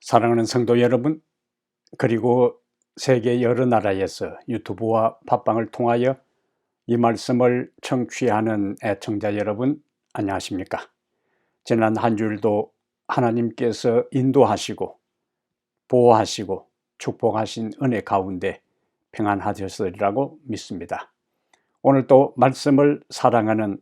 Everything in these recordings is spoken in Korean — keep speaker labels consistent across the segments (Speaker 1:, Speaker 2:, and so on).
Speaker 1: 사랑하는 성도 여러분, 그리고 세계 여러 나라에서 유튜브와 팟빵을 통하여 이 말씀을 청취하는 애청자 여러분, 안녕하십니까? 지난 한 주일도 하나님께서 인도하시고 보호하시고 축복하신 은혜 가운데 평안하셨으리라고 믿습니다. 오늘 또 말씀을 사랑하는,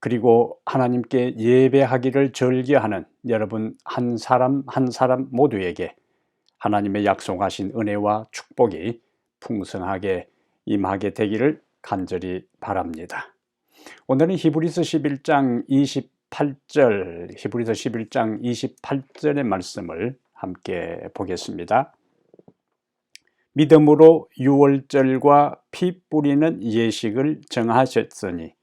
Speaker 1: 그리고 하나님께 예배하기를 즐겨하는 여러분 한 사람 한 사람 모두에게 하나님의 약속하신 은혜와 축복이 풍성하게 임하게 되기를 간절히 바랍니다. 오늘은 히브리서 11장 28절, 의 말씀을 함께 보겠습니다. 믿음으로 유월절과 피 뿌리는 예식을 정하셨으니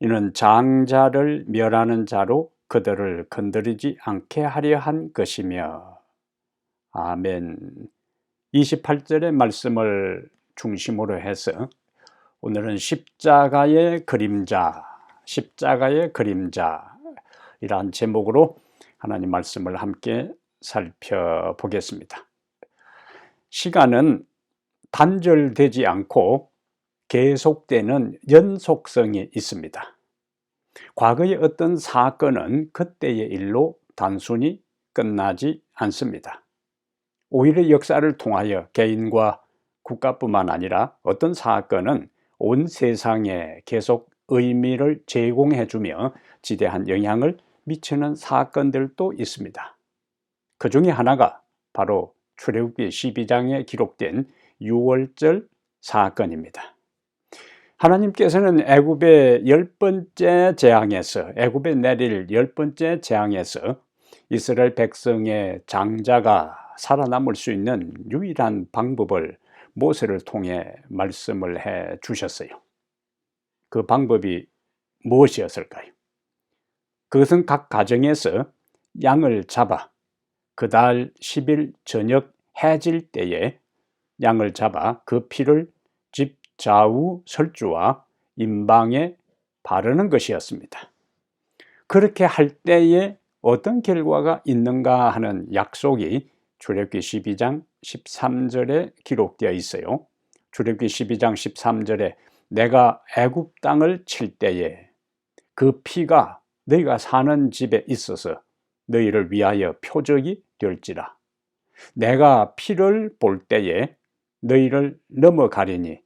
Speaker 1: 이는 장자를 멸하는 자로 그들을 건드리지 않게 하려 한 것이며. 아멘. 28절의 말씀을 중심으로 해서 오늘은 십자가의 그림자 이란 제목으로 하나님 말씀을 함께 살펴보겠습니다. 시간은 단절되지 않고 계속되는 연속성이 있습니다. 과거의 어떤 사건은 그때의 일로 단순히 끝나지 않습니다. 오히려 역사를 통하여 개인과 국가뿐만 아니라 어떤 사건은 온 세상에 계속 의미를 제공해주며 지대한 영향을 미치는 사건들도 있습니다. 그 중에 하나가 바로 출애굽기 12장에 기록된 유월절 사건입니다. 하나님께서는 애굽에 내릴 10번째 재앙에서 이스라엘 백성의 장자가 살아남을 수 있는 유일한 방법을 모세를 통해 말씀을 해 주셨어요. 그 방법이 무엇이었을까요? 그것은 각 가정에서 양을 잡아 그달 10일 저녁 해질 때에 양을 잡아 그 피를 집 좌우 설주와 임방에 바르는 것이었습니다. 그렇게 할 때에 어떤 결과가 있는가 하는 약속이 출애굽기 12장 13절에 기록되어 있어요. 출애굽기 12장 13절에 내가 애굽 땅을 칠 때에 그 피가 너희가 사는 집에 있어서 너희를 위하여 표적이 될지라. 내가 피를 볼 때에 너희를 넘어가리니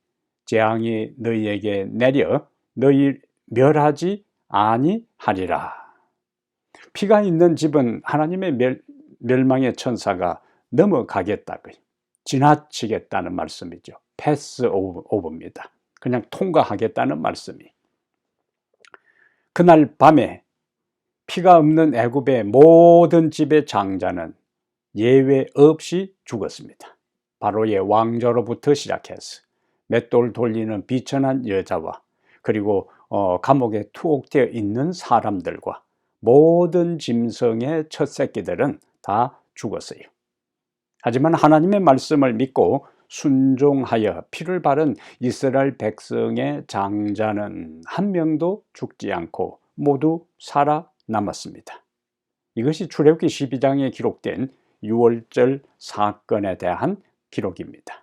Speaker 1: 재앙이 너희에게 내려 너희 멸하지 아니하리라. 피가 있는 집은 하나님의 멸망의 천사가 넘어가겠다고요. 지나치겠다는 말씀이죠. 패스 오버입니다. 그냥 통과하겠다는 말씀이. 그날 밤에 피가 없는 애굽의 모든 집의 장자는 예외 없이 죽었습니다. 바로의 왕조로부터 시작해서 맷돌 돌리는 비천한 여자와 그리고 감옥에 투옥되어 있는 사람들과 모든 짐승의 첫 새끼들은 다 죽었어요. 하지만 하나님의 말씀을 믿고 순종하여 피를 바른 이스라엘 백성의 장자는 한 명도 죽지 않고 모두 살아남았습니다. 이것이 출애굽기 12장에 기록된 유월절 사건에 대한 기록입니다.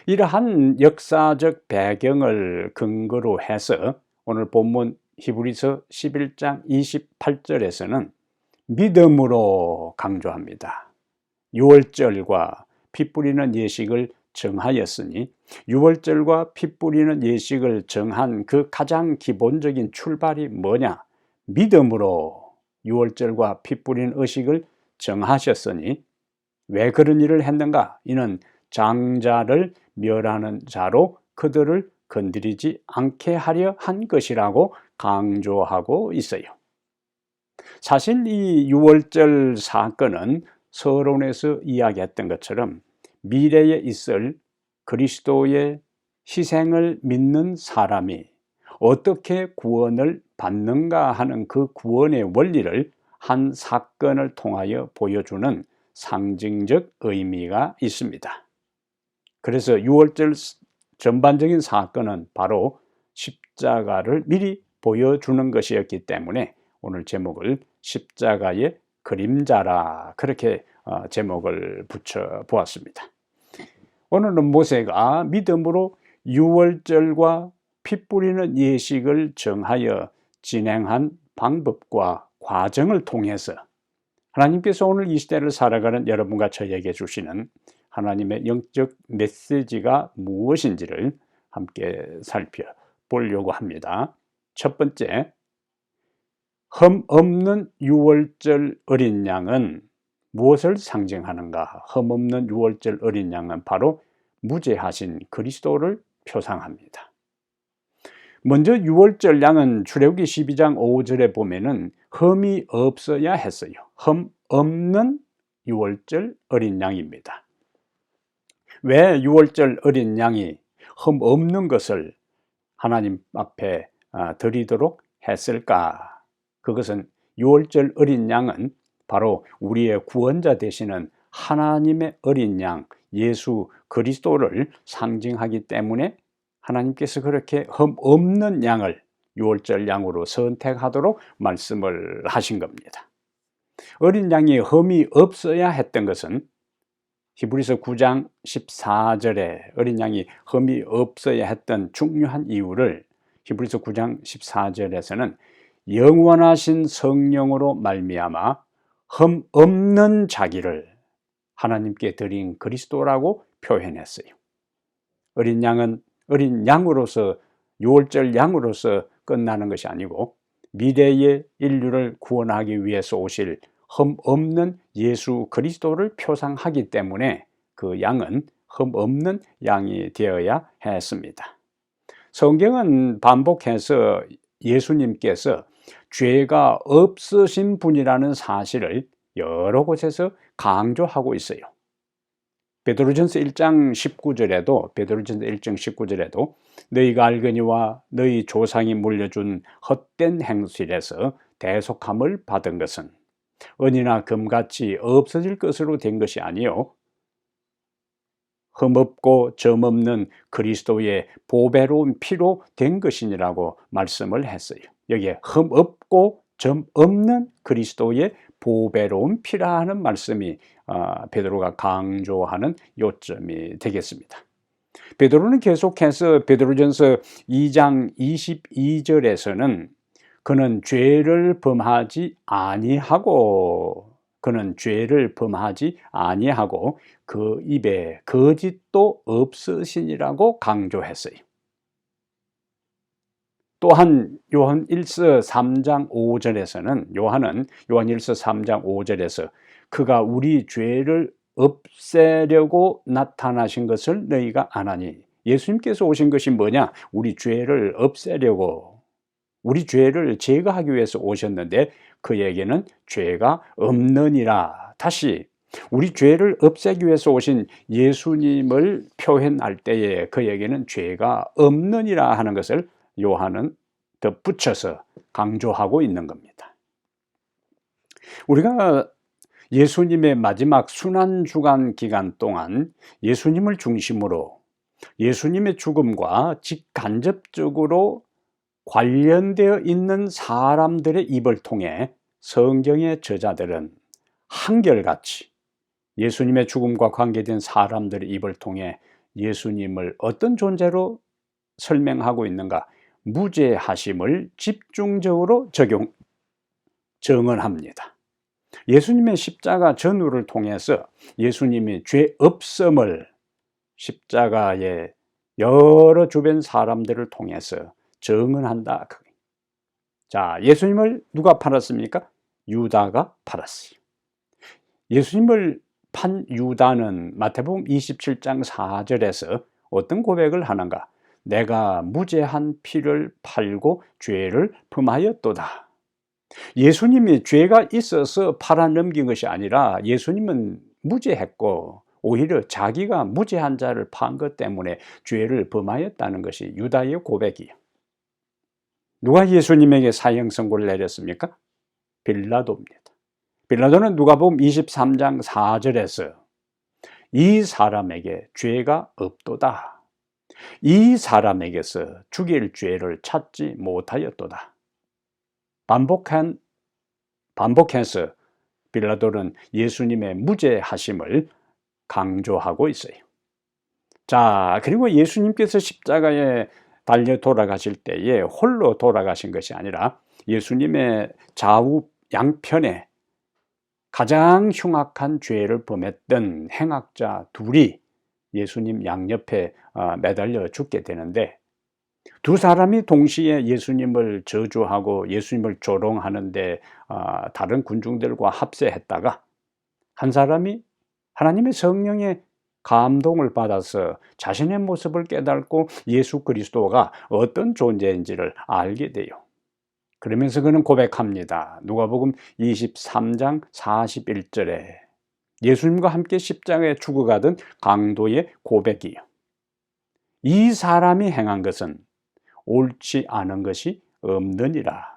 Speaker 1: 이러한 역사적 배경을 근거로 해서 오늘 본문 히브리서 11장 28절에서는 믿음으로 강조합니다. 유월절과 피 뿌리는 예식을 정하였으니 유월절과 피 뿌리는 예식을 정한 그 가장 기본적인 출발이 뭐냐? 믿음으로 유월절과 피 뿌리는 의식을 정하셨으니 왜 그런 일을 했는가? 이는 장자를 멸하는 자로 그들을 건드리지 않게 하려 한 것이라고 강조하고 있어요. 사실 이 유월절 사건은 서론에서 이야기했던 것처럼 미래에 있을 그리스도의 희생을 믿는 사람이 어떻게 구원을 받는가 하는 그 구원의 원리를 한 사건을 통하여 보여주는 상징적 의미가 있습니다. 그래서 유월절 전반적인 사건은 바로 십자가를 미리 보여주는 것이었기 때문에 오늘 제목을 십자가의 그림자라 그렇게 제목을 붙여 보았습니다. 오늘은 모세가 믿음으로 유월절과 피 뿌리는 예식을 정하여 진행한 방법과 과정을 통해서 하나님께서 오늘 이 시대를 살아가는 여러분과 저에게 주시는 하나님의 영적 메시지가 무엇인지를 함께 살펴보려고 합니다. 첫 번째, 흠 없는 유월절 어린 양은 무엇을 상징하는가? 흠 없는 유월절 어린 양은 바로 무죄하신 그리스도를 표상합니다. 먼저 유월절 양은 출애굽기 12장 5절에 보면은 흠이 없어야 했어요. 흠 없는 유월절 어린 양입니다. 왜 유월절 어린 양이 흠 없는 것을 하나님 앞에 드리도록 했을까? 그것은 유월절 어린 양은 바로 우리의 구원자 되시는 하나님의 어린 양 예수 그리스도를 상징하기 때문에 하나님께서 그렇게 흠 없는 양을 유월절 양으로 선택하도록 말씀을 하신 겁니다. 어린 양이 흠이 없어야 했던 것은 히브리서 9장 14절에 어린 양이 흠이 없어야 했던 중요한 이유를 히브리서 9장 14절에서는 영원하신 성령으로 말미암아 흠 없는 자기를 하나님께 드린 그리스도라고 표현했어요. 어린 양은 어린 양으로서 유월절 양으로서 끝나는 것이 아니고 미래의 인류를 구원하기 위해서 오실 흠 없는 예수 그리스도를 표상하기 때문에 그 양은 흠 없는 양이 되어야 했습니다. 성경은 반복해서 예수님께서 죄가 없으신 분이라는 사실을 여러 곳에서 강조하고 있어요. 베드로전서 1장 19절에도 너희가 알거니와 너희 조상이 물려준 헛된 행실에서 대속함을 받은 것은 은이나 금같이 없어질 것으로 된 것이 아니요 흠없고 점없는 그리스도의 보배로운 피로 된 것이니라고 말씀을 했어요. 여기에 흠없고 점없는 그리스도의 보배로운 피라는 말씀이 베드로가 강조하는 요점이 되겠습니다. 베드로는 계속해서 베드로전서 2장 22절에서는 그는 죄를 범하지 아니하고 그 입에 거짓도 없으시니라고 강조했어요. 또한 요한 1서 3장 5절에서는 요한 1서 3장 5절에서 그가 우리 죄를 없애려고 나타나신 것을 너희가 아나니 예수님께서 오신 것이 뭐냐? 우리 죄를 없애려고 우리 죄를 제거하기 위해서 오셨는데 그에게는 죄가 없느니라. 다시 우리 죄를 없애기 위해서 오신 예수님을 표현할 때에 그에게는 죄가 없느니라 하는 것을 요한은 덧붙여서 강조하고 있는 겁니다. 우리가 예수님의 마지막 순환주간 기간 동안 예수님을 중심으로 예수님의 죽음과 직간접적으로 관련되어 있는 사람들의 입을 통해 성경의 저자들은 한결같이 예수님의 죽음과 관계된 사람들의 입을 통해 예수님을 어떤 존재로 설명하고 있는가? 무죄하심을 집중적으로 정언합니다. 예수님의 십자가 전후를 통해서 예수님이 죄 없음을 십자가의 여러 주변 사람들을 통해서 정언한다. 자, 예수님을 누가 팔았습니까? 유다가 팔았어요. 예수님을 판 유다는 마태복음 27장 4절에서 어떤 고백을 하는가? 내가 무죄한 피를 팔고 죄를 범하였도다. 예수님이 죄가 있어서 팔아넘긴 것이 아니라 예수님은 무죄했고 오히려 자기가 무죄한 자를 판 것 때문에 죄를 범하였다는 것이 유다의 고백이에요. 누가 예수님에게 사형 선고를 내렸습니까? 빌라도입니다. 빌라도는 누가복음 23장 4절에서 이 사람에게 죄가 없도다. 이 사람에게서 죽일 죄를 찾지 못하였도다. 반복해서 빌라도는 예수님의 무죄하심을 강조하고 있어요. 자, 그리고 예수님께서 십자가에 달려 돌아가실 때에 홀로 돌아가신 것이 아니라 예수님의 좌우 양편에 가장 흉악한 죄를 범했던 행악자 둘이 예수님 양옆에 매달려 죽게 되는데, 두 사람이 동시에 예수님을 저주하고 예수님을 조롱하는데 다른 군중들과 합세했다가, 한 사람이 하나님의 성령의 감동을 받아서 자신의 모습을 깨닫고 예수 그리스도가 어떤 존재인지를 알게 돼요. 그러면서 그는 고백합니다. 누가복음 23장 41절에 예수님과 함께 십자가에 죽어가던 강도의 고백이요. 이 사람이 행한 것은 옳지 않은 것이 없느니라.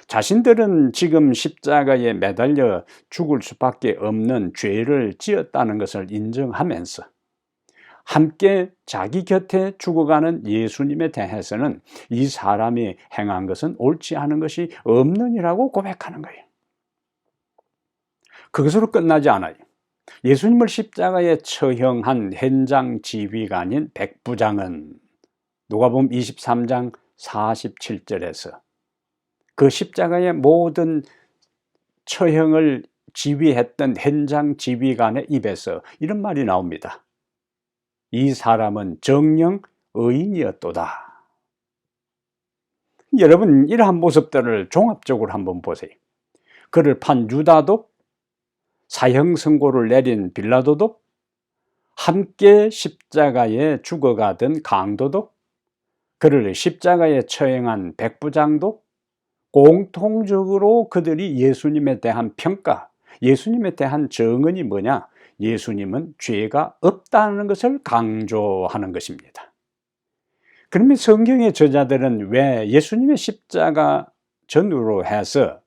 Speaker 1: 자신들은 지금 십자가에 매달려 죽을 수밖에 없는 죄를 지었다는 것을 인정하면서 함께 자기 곁에 죽어가는 예수님에 대해서는 이 사람이 행한 것은 옳지 않은 것이 없느니라고 고백하는 거예요. 그것으로 끝나지 않아요. 예수님을 십자가에 처형한 현장 지휘관인 백부장은 누가복음 23장 47절에서 그 십자가의 모든 처형을 지휘했던 현장 지휘관의 입에서 이런 말이 나옵니다. 이 사람은 정녕 의인이었도다. 여러분, 이러한 모습들을 종합적으로 한번 보세요. 그를 판 유다도, 사형 선고를 내린 빌라도도, 함께 십자가에 죽어가던 강도도, 그를 십자가에 처형한 백부장도 공통적으로 그들이 예수님에 대한 평가, 예수님에 대한 정언이 뭐냐? 예수님은 죄가 없다는 것을 강조하는 것입니다. 그러면 성경의 저자들은 왜 예수님의 십자가 전후로 해서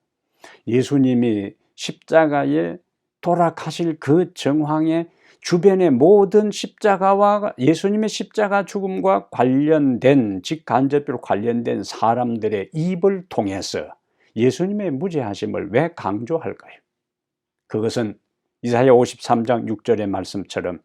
Speaker 1: 예수님이 십자가에 돌아가실 그 정황에 주변의 모든 십자가와 예수님의 십자가 죽음과 관련된, 직간접적으로 관련된 사람들의 입을 통해서 예수님의 무죄하심을 왜 강조할까요? 그것은 이사야 53장 6절의 말씀처럼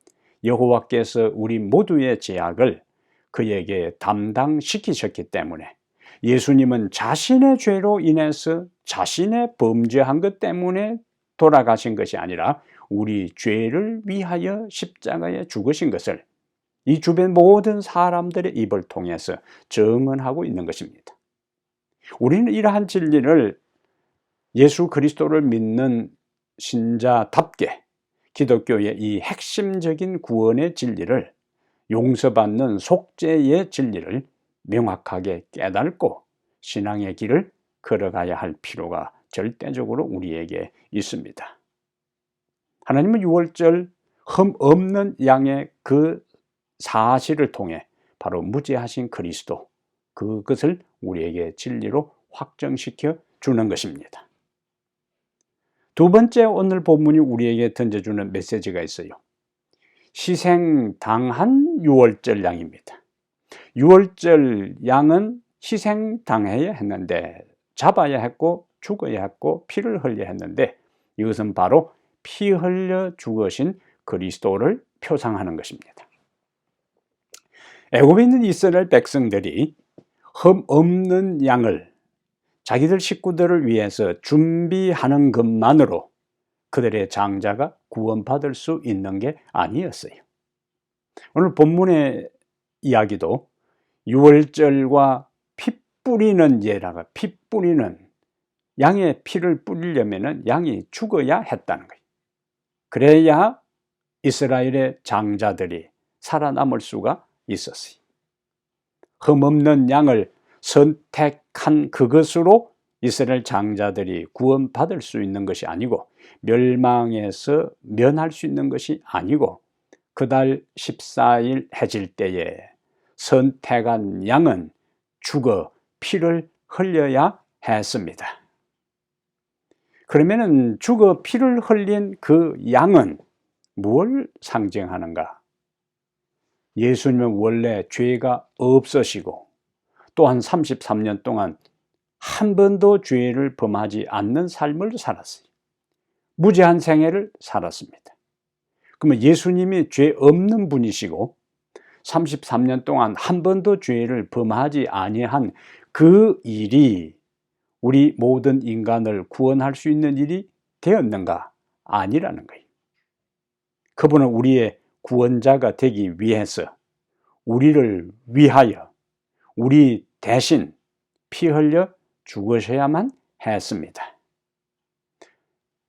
Speaker 1: 여호와께서 우리 모두의 죄악을 그에게 담당시키셨기 때문에, 예수님은 자신의 죄로 인해서 자신의 범죄한 것 때문에 돌아가신 것이 아니라 우리 죄를 위하여 십자가에 죽으신 것을 이 주변 모든 사람들의 입을 통해서 증언하고 있는 것입니다. 우리는 이러한 진리를 예수 그리스도를 믿는 신자답게 기독교의 이 핵심적인 구원의 진리를, 용서받는 속죄의 진리를 명확하게 깨닫고 신앙의 길을 걸어가야 할 필요가 절대적으로 우리에게 있습니다. 하나님은 유월절 흠 없는 양의 그 사실을 통해 바로 무죄하신 그리스도, 그것을 우리에게 진리로 확정시켜 주는 것입니다. 두 번째, 오늘 본문이 우리에게 던져주는 메시지가 있어요. 희생당한 유월절 양입니다. 유월절 양은 희생당해야 했는데, 잡아야 했고 죽어야 했고 피를 흘려야 했는데, 이것은 바로 피 흘려 죽으신 그리스도를 표상하는 것입니다. 애굽에 있는 이스라엘 백성들이 흠 없는 양을 자기들 식구들을 위해서 준비하는 것만으로 그들의 장자가 구원받을 수 있는 게 아니었어요. 오늘 본문의 이야기도 유월절과 피 뿌리는 예라가, 피 뿌리는, 양의 피를 뿌리려면 양이 죽어야 했다는 거예요. 그래야 이스라엘의 장자들이 살아남을 수가 있었어요. 흠없는 양을 선택한 그것으로 이스라엘 장자들이 구원받을 수 있는 것이 아니고, 멸망에서 면할 수 있는 것이 아니고, 그달 14일 해질 때에 선택한 양은 죽어 피를 흘려야 했습니다. 그러면은 죽어 피를 흘린 그 양은 뭘 상징하는가? 예수님은 원래 죄가 없으시고 또한 33년 동안 한 번도 죄를 범하지 않는 삶을 살았어요. 무죄한 생애를 살았습니다. 그러면 예수님이 죄 없는 분이시고 33년 동안 한 번도 죄를 범하지 아니한 그 일이 우리 모든 인간을 구원할 수 있는 일이 되었는가? 아니라는 거예요. 그분은 우리의 구원자가 되기 위해서 우리를 위하여 우리 대신 피 흘려 죽으셔야만 했습니다.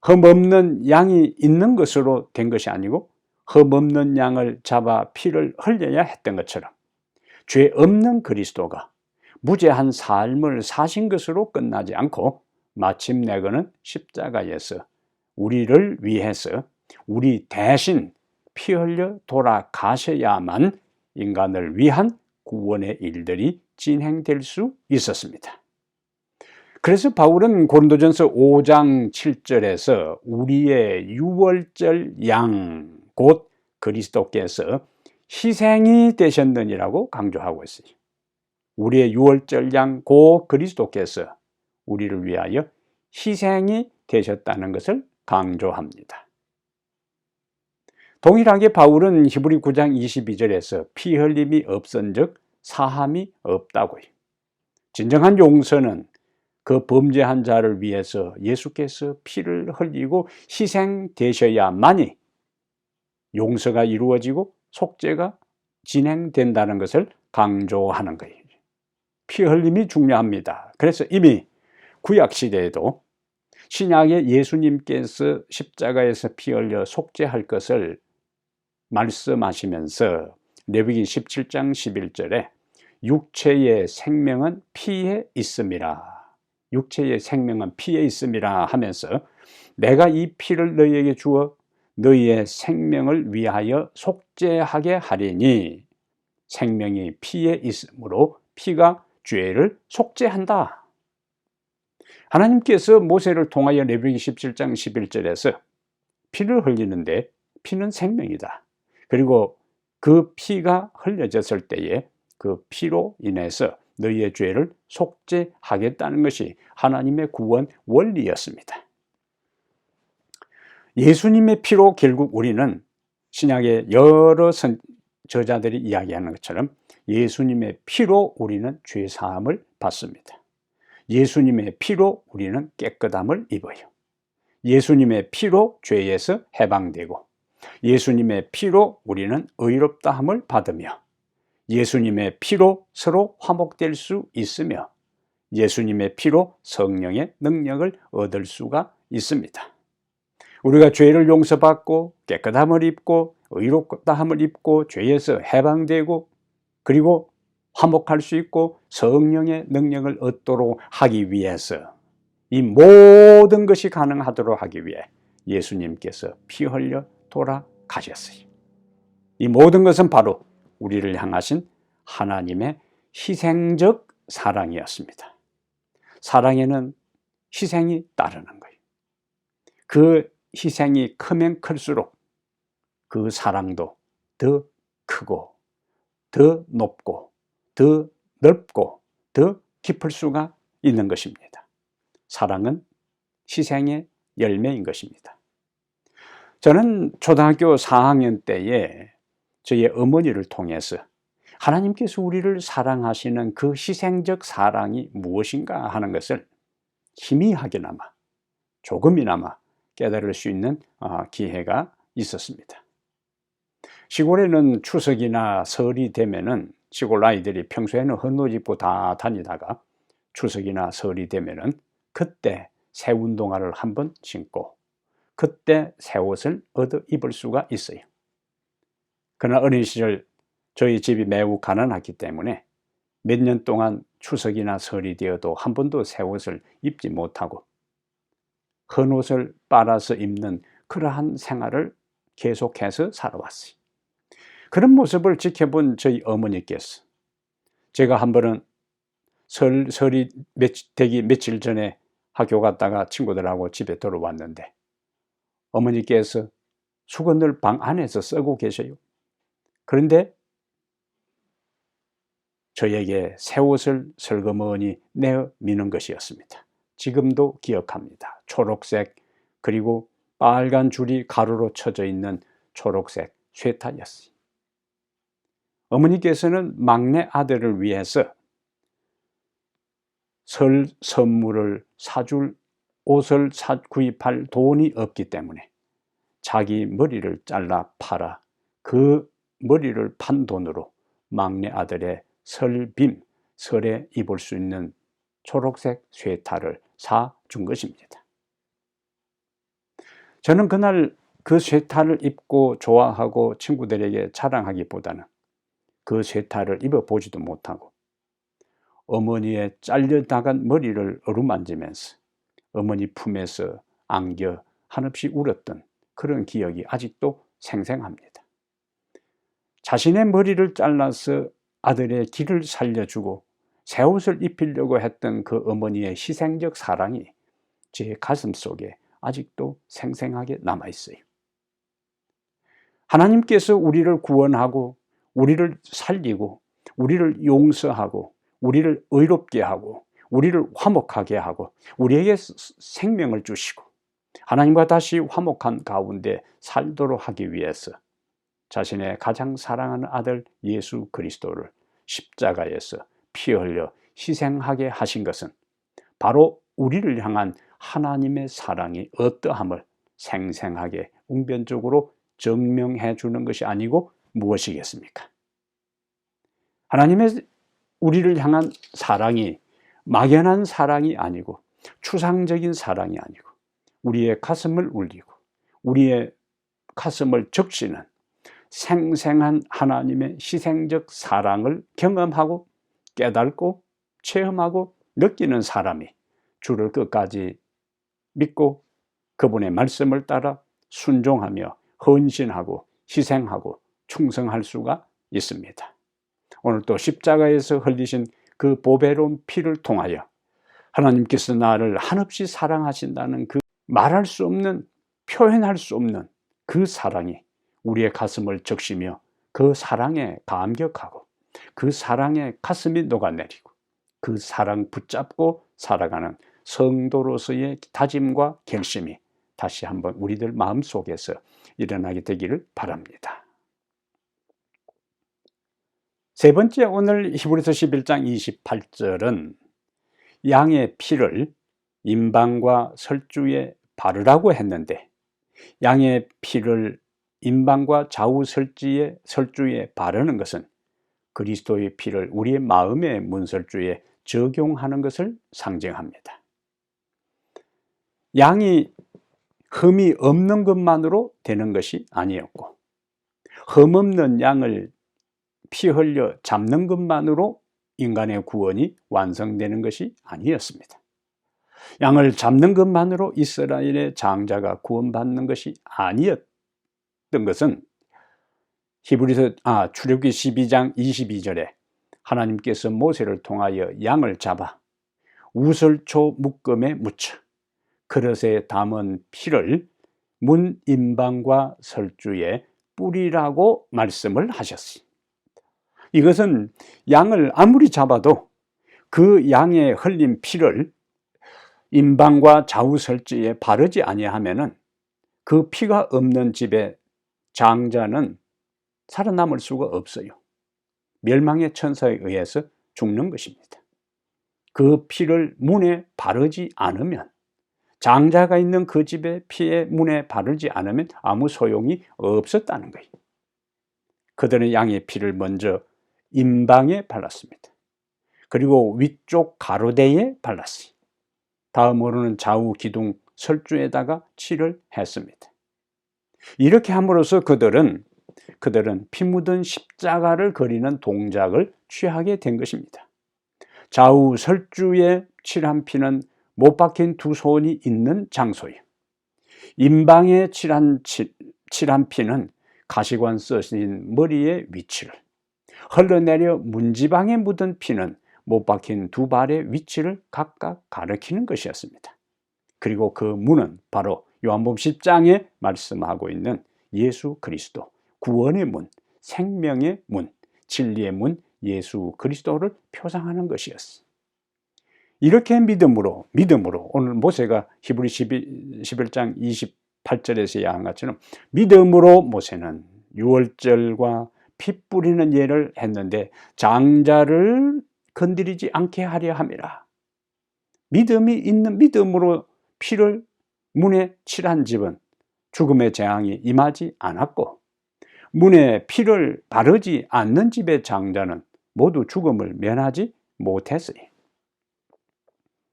Speaker 1: 흠없는 양이 있는 것으로 된 것이 아니고 흠없는 양을 잡아 피를 흘려야 했던 것처럼 죄 없는 그리스도가 무죄한 삶을 사신 것으로 끝나지 않고 마침내 그는 십자가에서 우리를 위해서 우리 대신 피 흘려 돌아가셔야만 인간을 위한 구원의 일들이 진행될 수 있었습니다. 그래서 바울은 고린도전서 5장 7절에서 우리의 유월절 양 곧 그리스도께서 희생이 되셨느니라고 강조하고 있어요. 우리의 유월절 양 곧 그리스도께서 우리를 위하여 희생이 되셨다는 것을 강조합니다. 동일하게 바울은 히브리 9장 22절에서 피 흘림이 없은즉 사함이 없다고요. 진정한 용서는 그 범죄한 자를 위해서 예수께서 피를 흘리고 희생되셔야만이 용서가 이루어지고 속죄가 진행된다는 것을 강조하는 거예요. 피 흘림이 중요합니다. 그래서 이미 구약시대에도 신약의 예수님께서 십자가에서 피 흘려 속죄할 것을 말씀하시면서 레위기 17장 11절에 육체의 생명은 피에 있음이라, 육체의 생명은 피에 있음이라 하면서 내가 이 피를 너희에게 주어 너희의 생명을 위하여 속죄하게 하리니 생명이 피에 있으므로 피가 죄를 속죄한다. 하나님께서 모세를 통하여 레위기 17장 11절에서 피를 흘리는데 피는 생명이다. 그리고 그 피가 흘려졌을 때에 그 피로 인해서 너희의 죄를 속죄하겠다는 것이 하나님의 구원 원리였습니다. 예수님의 피로 결국 우리는 신약의 여러 저자들이 이야기하는 것처럼 예수님의 피로 우리는 죄 사함을 받습니다. 예수님의 피로 우리는 깨끗함을 입어요. 예수님의 피로 죄에서 해방되고 예수님의 피로 우리는 의롭다함을 받으며 예수님의 피로 서로 화목될 수 있으며 예수님의 피로 성령의 능력을 얻을 수가 있습니다. 우리가 죄를 용서받고 깨끗함을 입고 의롭다함을 입고 죄에서 해방되고 그리고 화목할 수 있고 성령의 능력을 얻도록 하기 위해서 이 모든 것이 가능하도록 하기 위해 예수님께서 피 흘려 돌아가셨어요. 이 모든 것은 바로 우리를 향하신 하나님의 희생적 사랑이었습니다. 사랑에는 희생이 따르는 거예요. 그 희생이 크면 클수록 그 사랑도 더 크고 더 높고 더 넓고 더 깊을 수가 있는 것입니다. 사랑은 희생의 열매인 것입니다. 저는 초등학교 4학년 때에 저희 어머니를 통해서 하나님께서 우리를 사랑하시는 그 희생적 사랑이 무엇인가 하는 것을 희미하게나마 조금이나마 깨달을 수 있는 기회가 있었습니다. 시골에는 추석이나 설이 되면은 시골 아이들이 평소에는 헛옷 입고 다 다니다가 추석이나 설이 되면은 그때 새 운동화를 한번 신고 그때 새 옷을 얻어 입을 수가 있어요. 그러나 어린 시절 저희 집이 매우 가난했기 때문에 몇 년 동안 추석이나 설이 되어도 한 번도 새 옷을 입지 못하고 헌옷을 빨아서 입는 그러한 생활을 계속해서 살아왔어요. 그런 모습을 지켜본 저희 어머니께서 제가 한 번은 설이 되기 며칠 전에 학교 갔다가 친구들하고 집에 돌아왔는데 어머니께서 수건을 방 안에서 쓰고 계셔요. 그런데 저에게 새 옷을 슬그머니 내어 미는 것이었습니다. 지금도 기억합니다. 초록색 그리고 빨간 줄이 가로로 쳐져 있는 초록색 쇠타였어요. 어머니께서는 막내 아들을 위해서 설 선물을 사줄 옷을 구입할 돈이 없기 때문에 자기 머리를 잘라 팔아 그 머리를 판 돈으로 막내 아들의 설빔, 설에 입을 수 있는 초록색 쇠타를 사준 것입니다. 저는 그날 그 쇠타를 입고 좋아하고 친구들에게 자랑하기보다는 그 쇠타를 입어보지도 못하고 어머니의 잘려나간 머리를 어루만지면서 어머니 품에서 안겨 한없이 울었던 그런 기억이 아직도 생생합니다. 자신의 머리를 잘라서 아들의 길을 살려주고 새 옷을 입히려고 했던 그 어머니의 희생적 사랑이 제 가슴 속에 아직도 생생하게 남아있어요. 하나님께서 우리를 구원하고 우리를 살리고 우리를 용서하고 우리를 의롭게 하고 우리를 화목하게 하고 우리에게 생명을 주시고 하나님과 다시 화목한 가운데 살도록 하기 위해서 자신의 가장 사랑하는 아들 예수 그리스도를 십자가에서 피 흘려 희생하게 하신 것은 바로 우리를 향한 하나님의 사랑이 어떠함을 생생하게 웅변적으로 증명해 주는 것이 아니고 무엇이겠습니까? 하나님의 우리를 향한 사랑이 막연한 사랑이 아니고 추상적인 사랑이 아니고 우리의 가슴을 울리고 우리의 가슴을 적시는 생생한 하나님의 희생적 사랑을 경험하고 깨닫고 체험하고 느끼는 사람이 주를 끝까지 믿고 그분의 말씀을 따라 순종하며 헌신하고 희생하고 충성할 수가 있습니다. 오늘 또 십자가에서 흘리신 그 보배로운 피를 통하여 하나님께서 나를 한없이 사랑하신다는 그 말할 수 없는, 표현할 수 없는 그 사랑이 우리의 가슴을 적시며 그 사랑에 감격하고 그 사랑에 가슴이 녹아내리고 그 사랑 붙잡고 살아가는 성도로서의 다짐과 결심이 다시 한번 우리들 마음속에서 일어나게 되기를 바랍니다. 세 번째, 오늘 히브리서 11장 28절은 양의 피를 임방과 설주에 바르라고 했는데 양의 피를 임방과 좌우 설주에 바르는 것은 그리스도의 피를 우리의 마음의 문설주에 적용하는 것을 상징합니다. 양이 흠이 없는 것만으로 되는 것이 아니었고 흠 없는 양을 피 흘려 잡는 것만으로 인간의 구원이 완성되는 것이 아니었습니다. 양을 잡는 것만으로 이스라엘의 장자가 구원받는 것이 아니었던 것은 출애굽기 12장 22절에 하나님께서 모세를 통하여 양을 잡아 우슬초 묶음에 묻혀 그릇에 담은 피를 문 임방과 설주에 뿌리라고 말씀을 하셨어요. 이것은 양을 아무리 잡아도 그 양의 흘린 피를 임방과 좌우 설주에 바르지 아니하면은 그 피가 없는 집의 장자는 살아남을 수가 없어요. 멸망의 천사에 의해서 죽는 것입니다. 그 피를 문에 바르지 않으면, 장자가 있는 그 집의 피에 문에 바르지 않으면 아무 소용이 없었다는 거예요. 그들은 양의 피를 먼저 임방에 발랐습니다. 그리고 위쪽 가로대에 발랐어요. 다음으로는 좌우 기둥 설주에다가 칠을 했습니다. 이렇게 함으로써 그들은 피 묻은 십자가를 그리는 동작을 취하게 된 것입니다. 좌우 설주에 칠한 피는 못 박힌 두 손이 있는 장소예요. 임방에 칠한 피는 가시관 쓰신 머리의 위치를, 흘러내려 문지방에 묻은 피는 못 박힌 두 발의 위치를 각각 가리키는 것이었습니다. 그리고 그 문은 바로 요한복음 10장에 말씀하고 있는 예수 그리스도, 구원의 문, 생명의 문, 진리의 문, 예수 그리스도를 표상하는 것이었어요. 이렇게 믿음으로 오늘 모세가 히브리 11장 8절에서 야한 것처럼 믿음으로 모세는 유월절과 피 뿌리는 예를 했는데 장자를 건드리지 않게 하려 함이라. 믿음이 있는 믿음으로 피를 문에 칠한 집은 죽음의 재앙이 임하지 않았고, 문에 피를 바르지 않는 집의 장자는 모두 죽음을 면하지 못했으니,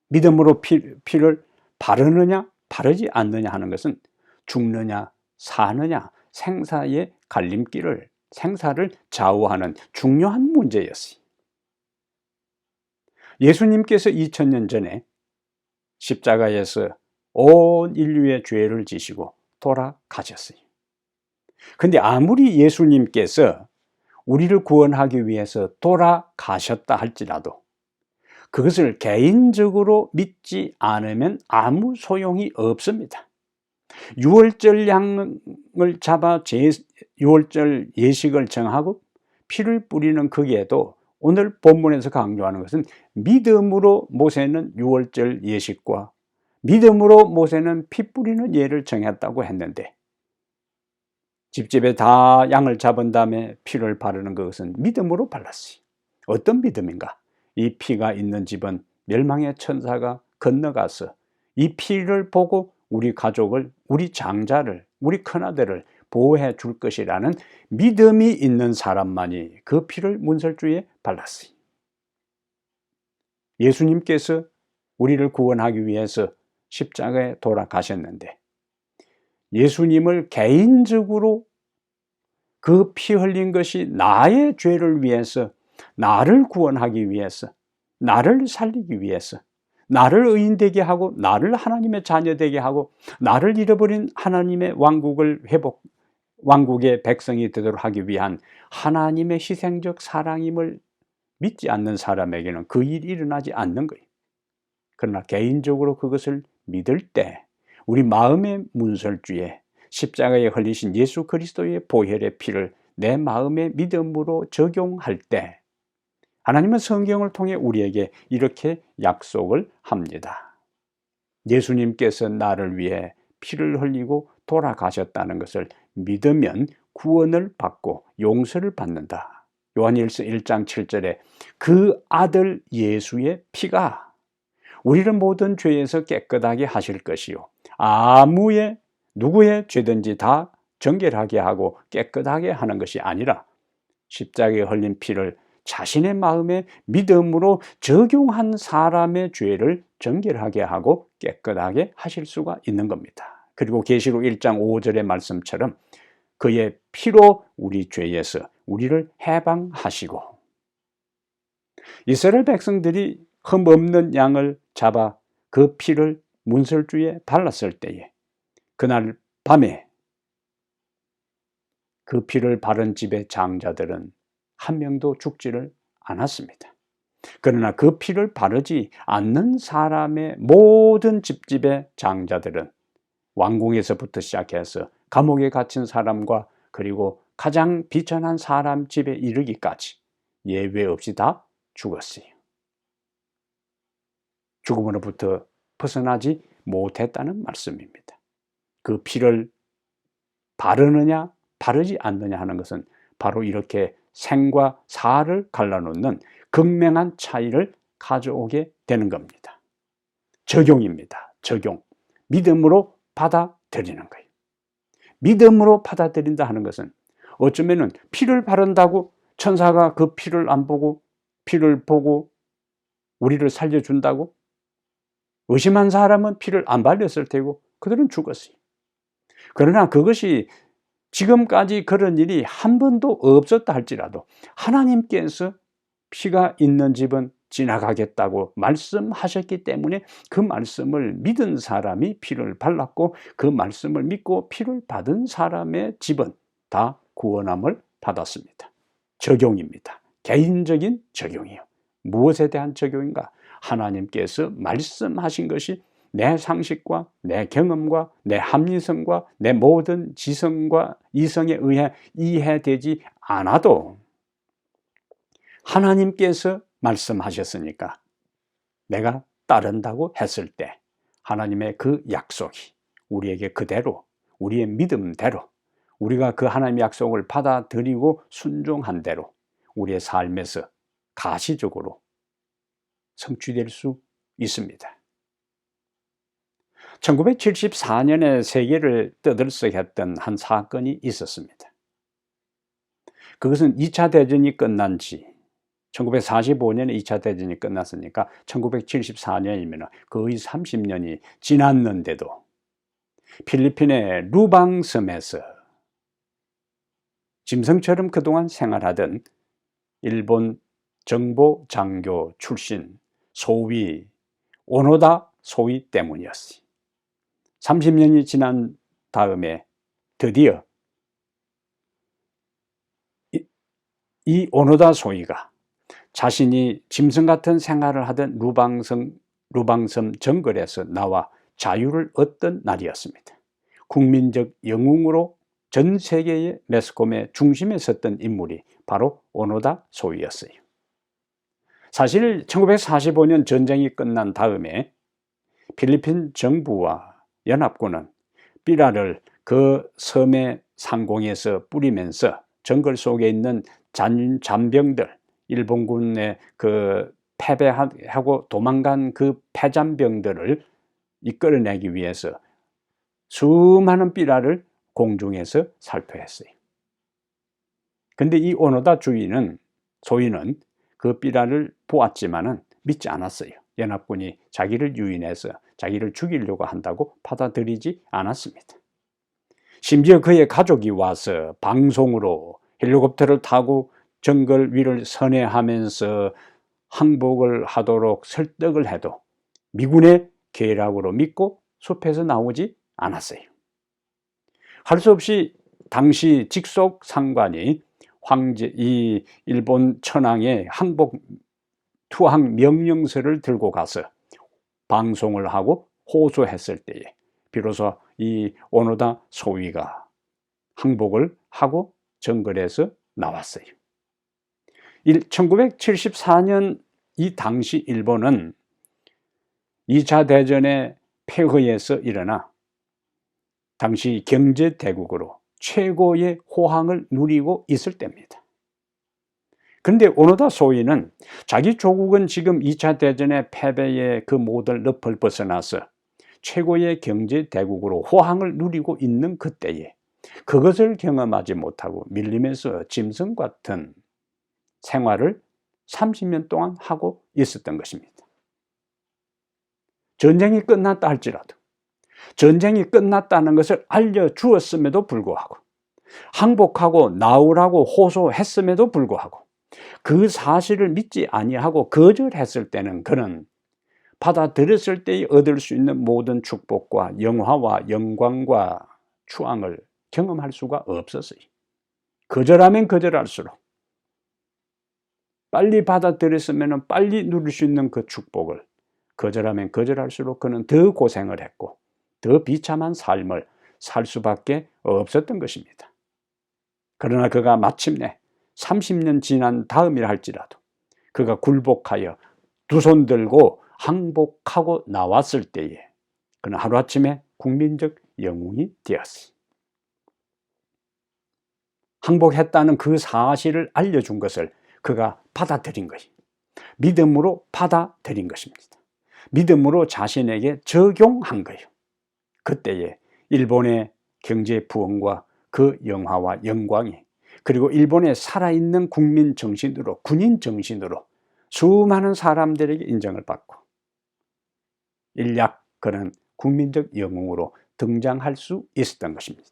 Speaker 1: 믿음으로 피를 바르느냐 바르지 않느냐 하는 것은 죽느냐 사느냐 생사의 갈림길을, 생사를 좌우하는 중요한 문제였어요. 예수님께서 2000년 전에 십자가에서 온 인류의 죄를 지시고 돌아가셨어요. 근데 아무리 예수님께서 우리를 구원하기 위해서 돌아가셨다 할지라도 그것을 개인적으로 믿지 않으면 아무 소용이 없습니다. 유월절 양을 잡아 유월절 예식을 정하고 피를 뿌리는 거기에도 오늘 본문에서 강조하는 것은 믿음으로 모세는 유월절 예식과 믿음으로 모세는 피 뿌리는 예를 정했다고 했는데, 집집에 다 양을 잡은 다음에 피를 바르는 그것은 믿음으로 발랐어요. 어떤 믿음인가? 이 피가 있는 집은 멸망의 천사가 건너가서 이 피를 보고 우리 가족을, 우리 장자를, 우리 큰아들을 보호해 줄 것이라는 믿음이 있는 사람만이 그 피를 문설주에 발랐어요. 예수님께서 우리를 구원하기 위해서 십자가에 돌아가셨는데, 예수님을 개인적으로 그 피 흘린 것이 나의 죄를 위해서, 나를 구원하기 위해서, 나를 살리기 위해서, 나를 의인되게 하고 나를 하나님의 자녀 되게 하고 나를 잃어버린 하나님의 왕국의 백성이 되도록 하기 위한 하나님의 희생적 사랑임을 믿지 않는 사람에게는 그 일이 일어나지 않는 거예요. 그러나 개인적으로 그것을 믿을 때 우리 마음의 문설주에 십자가에 흘리신 예수 그리스도의 보혈의 피를 내 마음의 믿음으로 적용할 때 하나님은 성경을 통해 우리에게 이렇게 약속을 합니다. 예수님께서 나를 위해 피를 흘리고 돌아가셨다는 것을 믿으면 구원을 받고 용서를 받는다. 요한일서 1장 7절에 그 아들 예수의 피가 우리를 모든 죄에서 깨끗하게 하실 것이요 누구의 죄든지 다 정결하게 하고 깨끗하게 하는 것이 아니라 십자가에 흘린 피를 자신의 마음에 믿음으로 적용한 사람의 죄를 정결하게 하고 깨끗하게 하실 수가 있는 겁니다. 그리고 계시록 1장 5절의 말씀처럼 그의 피로 우리 죄에서 우리를 해방하시고, 이스라엘 백성들이 흠없는 양을 잡아 그 피를 문설주에 발랐을 때에 그날 밤에 그 피를 바른 집의 장자들은 한 명도 죽지를 않았습니다. 그러나 그 피를 바르지 않는 사람의 모든 집집의 장자들은 왕궁에서부터 시작해서 감옥에 갇힌 사람과 그리고 가장 비천한 사람 집에 이르기까지 예외 없이 다 죽었어요. 죽음으로부터 벗어나지 못했다는 말씀입니다. 그 피를 바르느냐 바르지 않느냐 하는 것은 바로 이렇게 생과 사를 갈라놓는 극명한 차이를 가져오게 되는 겁니다. 적용입니다. 적용. 믿음으로 받아들이는 거예요. 믿음으로 받아들인다 하는 것은 어쩌면은 피를 바른다고 천사가 그 피를 안 보고 피를 보고 우리를 살려준다고? 의심한 사람은 피를 안 발렸을 테고 그들은 죽었어요. 그러나 그것이 지금까지 그런 일이 한 번도 없었다 할지라도 하나님께서 피가 있는 집은 지나가겠다고 말씀하셨기 때문에 그 말씀을 믿은 사람이 피를 발랐고 그 말씀을 믿고 피를 받은 사람의 집은 다 구원함을 받았습니다. 적용입니다. 개인적인 적용이요. 무엇에 대한 적용인가? 하나님께서 말씀하신 것이 내 상식과 내 경험과 내 합리성과 내 모든 지성과 이성에 의해 이해되지 않아도 하나님께서 말씀하셨으니까 내가 따른다고 했을 때 하나님의 그 약속이 우리에게 그대로 우리의 믿음대로, 우리가 그 하나님의 약속을 받아들이고 순종한 대로 우리의 삶에서 가시적으로 성취될 수 있습니다. 1974년에 세계를 떠들썩했던 한 사건이 있었습니다. 그것은 2차 대전이 끝난 지 1945년에 2차 대전이 끝났으니까 1974년이면 거의 30년이 지났는데도 필리핀의 루방섬에서 짐승처럼 그동안 생활하던 일본 정보 장교 출신 소위 오노다 소위 때문이었어요. 30년이 지난 다음에 드디어 이 오노다 소위가 자신이 짐승 같은 생활을 하던 루방섬 정글에서 나와 자유를 얻던 날이었습니다. 국민적 영웅으로 전 세계의 매스컴의 중심에 섰던 인물이 바로 오노다 소위였어요. 사실 1945년 전쟁이 끝난 다음에 필리핀 정부와 연합군은 삐라를 그 섬의 상공에서 뿌리면서 정글 속에 있는 잔병들, 일본군의 그 패배하고 도망간 그 패잔병들을 이끌어내기 위해서 수많은 삐라를 공중에서 살포했어요. 근데 이 오노다 소위는 그 삐라를 보았지만은 믿지 않았어요. 연합군이 자기를 유인해서 자기를 죽이려고 한다고 받아들이지 않았습니다. 심지어 그의 가족이 와서 방송으로 헬리콥터를 타고 정글 위를 선회하면서 항복을 하도록 설득을 해도 미군의 계략으로 믿고 숲에서 나오지 않았어요. 할 수 없이 당시 직속 상관이 이 일본 천황의 투항 명령서를 들고 가서 방송을 하고 호소했을 때에 비로소 이 오노다 소위가 항복을 하고 정글에서 나왔어요. 1974년 이 당시 일본은 2차 대전의 폐허에서 일어나 당시 경제대국으로 최고의 호황을 누리고 있을 때입니다. 그런데 오노다 소위는 자기 조국은 지금 2차 대전의 패배의 그 모든 늪을 벗어나서 최고의 경제대국으로 호황을 누리고 있는 그때에 그것을 경험하지 못하고 밀리면서 짐승 같은 생활을 30년 동안 하고 있었던 것입니다. 전쟁이 끝났다 할지라도 전쟁이 끝났다는 것을 알려주었음에도 불구하고 항복하고 나오라고 호소했음에도 불구하고 그 사실을 믿지 아니하고 거절했을 때는 그는 받아들였을 때 얻을 수 있는 모든 축복과 영화와 영광과 추앙을 경험할 수가 없었어요. 거절하면 거절할수록 빨리 받아들였으면 빨리 누릴 수 있는 그 축복을 거절하면 거절할수록 그는 더 고생을 했고 더 비참한 삶을 살 수밖에 없었던 것입니다. 그러나 그가 마침내 30년 지난 다음이라 할지라도 그가 굴복하여 두 손 들고 항복하고 나왔을 때에 그는 하루아침에 국민적 영웅이 되었어요. 항복했다는 그 사실을 알려준 것을 그가 받아들인 거예요. 믿음으로 받아들인 것입니다. 믿음으로 자신에게 적용한 거예요. 그때에 일본의 경제 부흥과 그 영화와 영광이 그리고 일본의 살아있는 국민 정신으로 군인 정신으로 수많은 사람들에게 인정을 받고 일약 그는 국민적 영웅으로 등장할 수 있었던 것입니다.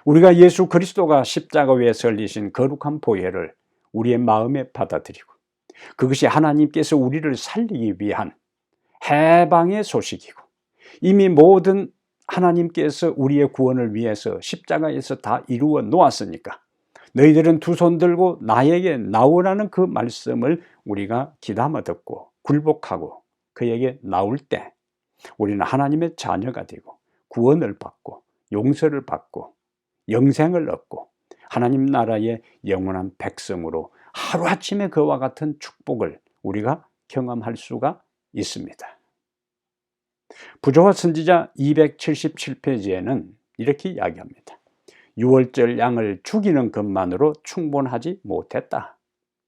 Speaker 1: 우리가 예수 그리스도가 십자가 위에 설리신 거룩한 보혈을 우리의 마음에 받아들이고 그것이 하나님께서 우리를 살리기 위한 해방의 소식이고 이미 모든 하나님께서 우리의 구원을 위해서 십자가에서 다 이루어 놓았으니까 너희들은 두 손 들고 나에게 나오라는 그 말씀을 우리가 귀담아 듣고 굴복하고 그에게 나올 때 우리는 하나님의 자녀가 되고 구원을 받고 용서를 받고 영생을 얻고 하나님 나라의 영원한 백성으로 하루아침에 그와 같은 축복을 우리가 경험할 수가 있습니다. 부조와 선지자 277페이지에는 이렇게 이야기합니다. 유월절 양을 죽이는 것만으로 충분하지 못했다.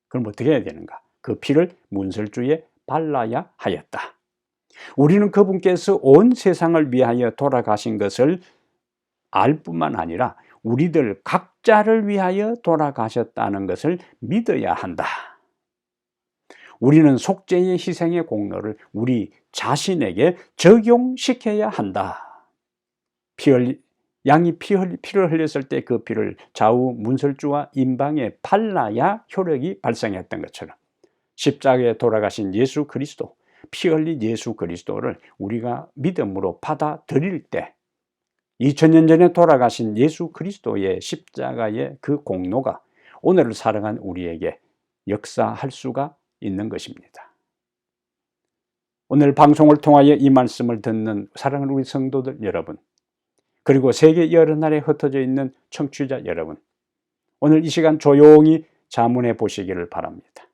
Speaker 1: 그럼 어떻게 해야 되는가? 그 피를 문설주에 발라야 하였다. 우리는 그분께서 온 세상을 위하여 돌아가신 것을 알 뿐만 아니라 우리들 각자를 위하여 돌아가셨다는 것을 믿어야 한다. 우리는 속죄의 희생의 공로를 우리 자신에게 적용시켜야 한다. 양이 피를 흘렸을 때 그 피를 좌우 문설주와 임방에 발라야 효력이 발생했던 것처럼 십자가에 돌아가신 예수 그리스도, 피 흘린 예수 그리스도를 우리가 믿음으로 받아들일 때 2000년 전에 돌아가신 예수 그리스도의 십자가의 그 공로가 오늘을 살아간 우리에게 역사할 수가 있는 것입니다. 오늘 방송을 통하여 이 말씀을 듣는 사랑하는 우리 성도들 여러분, 그리고 세계 여러 나라에 흩어져 있는 청취자 여러분, 오늘 이 시간 조용히 자문해 보시기를 바랍니다.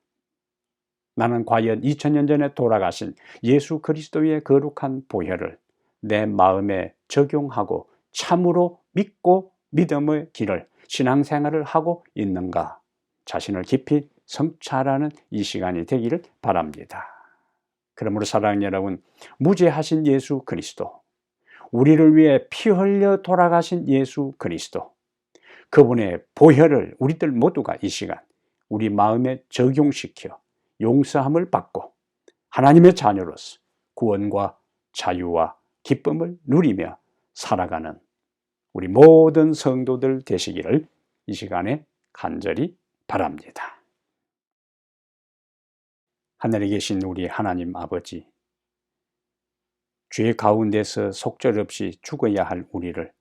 Speaker 1: 나는 과연 2000년 전에 돌아가신 예수 그리스도의 거룩한 보혈을 내 마음에 적용하고 참으로 믿고 믿음의 길을, 신앙생활을 하고 있는가? 자신을 깊이 성찰하는 이 시간이 되기를 바랍니다. 그러므로 사랑하는 여러분, 무죄하신 예수 그리스도, 우리를 위해 피 흘려 돌아가신 예수 그리스도, 그분의 보혈을 우리들 모두가 이 시간 우리 마음에 적용시켜 용서함을 받고 하나님의 자녀로서 구원과 자유와 기쁨을 누리며 살아가는 우리 모든 성도들 되시기를 이 시간에 간절히 바랍니다. 하늘에 계신 우리 하나님 아버지, 죄 가운데서 속절없이 죽어야 할 우리를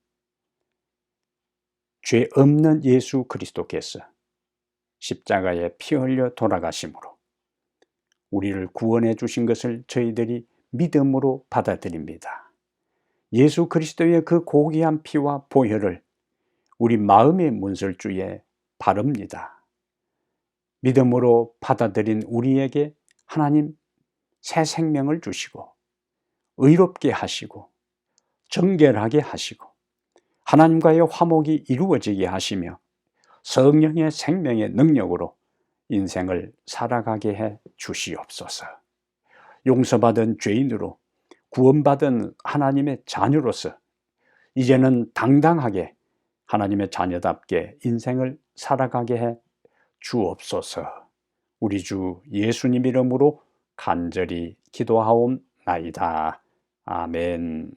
Speaker 1: 죄 없는 예수 그리스도께서 십자가에 피 흘려 돌아가심으로 우리를 구원해 주신 것을 저희들이 믿음으로 받아들입니다. 예수 그리스도의 그 고귀한 피와 보혈을 우리 마음의 문설주에 바릅니다. 믿음으로 받아들인 우리에게 하나님 새 생명을 주시고 의롭게 하시고 정결하게 하시고 하나님과의 화목이 이루어지게 하시며 성령의 생명의 능력으로 인생을 살아가게 해 주시옵소서. 용서받은 죄인으로 구원받은 하나님의 자녀로서 이제는 당당하게 하나님의 자녀답게 인생을 살아가게 해 주옵소서. 우리 주 예수님 이름으로 간절히 기도하옵나이다. 아멘.